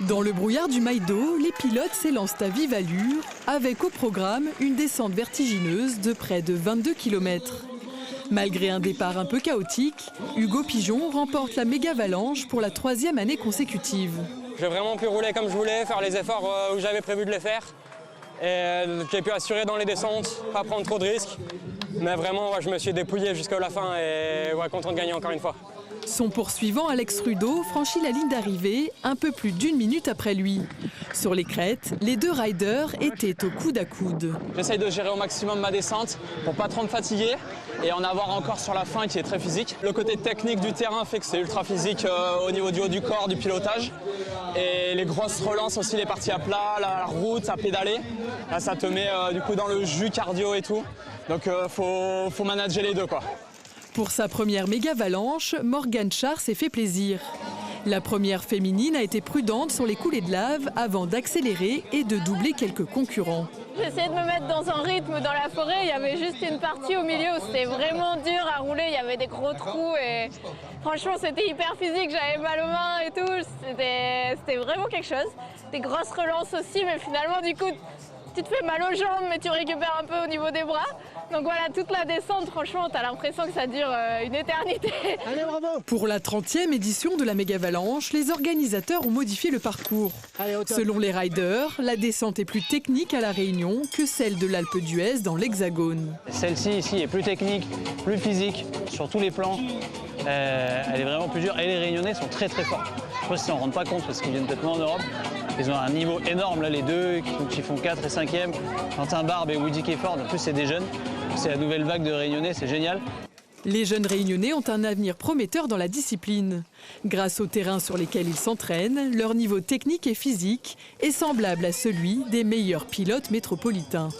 Dans le brouillard du Maïdo, les pilotes s'élancent à vive allure, avec au programme une descente vertigineuse de près de 22 km. Malgré un départ un peu chaotique, Hugo Pigeon remporte la Mégavalanche pour la 3e année consécutive. J'ai vraiment pu rouler comme je voulais, faire les efforts où j'avais prévu de les faire. Et j'ai pu assurer dans les descentes, pas prendre trop de risques. Mais vraiment, je me suis dépouillé jusqu'à la fin et content de gagner encore une fois. Son poursuivant Alex Rudeau franchit la ligne d'arrivée un peu plus d'1 minute après lui. Sur les crêtes, les deux riders étaient au coude à coude. J'essaye de gérer au maximum ma descente pour pas trop me fatiguer et en avoir encore sur la fin qui est très physique. Le côté technique du terrain fait que c'est ultra physique au niveau du haut du corps, du pilotage. Et les grosses relances aussi, les parties à plat, la route, à pédaler. Là, ça te met du coup dans le jus cardio et tout. Donc faut manager les deux quoi. Pour sa première Mégavalanche, Morgane Char s'est fait plaisir. La première féminine a été prudente sur les coulées de lave avant d'accélérer et de doubler quelques concurrents. J'ai essayé de me mettre dans un rythme dans la forêt. Il y avait juste une partie au milieu où c'était vraiment dur à rouler. Il y avait des gros trous et franchement c'était hyper physique. J'avais mal aux mains et tout. C'était vraiment quelque chose. Des grosses relances aussi, mais finalement du coup tu te fais mal aux jambes mais tu récupères un peu au niveau des bras. Donc voilà, toute la descente, franchement, t'as l'impression que ça dure une éternité. Allez, bravo! Pour la 30e édition de la Mégavalanche, les organisateurs ont modifié le parcours. Selon les riders, la descente est plus technique à La Réunion que celle de l'Alpe d'Huez dans l'Hexagone. Celle-ci ici est plus technique, plus physique sur tous les plans. Elle est vraiment plus dure et les Réunionnais sont très très forts. Je pense qu'ils ne s'en rendent pas compte parce qu'ils viennent peut-être moins en Europe. Ils ont un niveau énorme là, les deux qui font 4 et 5e. Quentin Barbe et Woody Kefford, en plus c'est des jeunes. C'est la nouvelle vague de Réunionnais, c'est génial. Les jeunes Réunionnais ont un avenir prometteur dans la discipline. Grâce aux terrains sur lesquels ils s'entraînent, leur niveau technique et physique est semblable à celui des meilleurs pilotes métropolitains.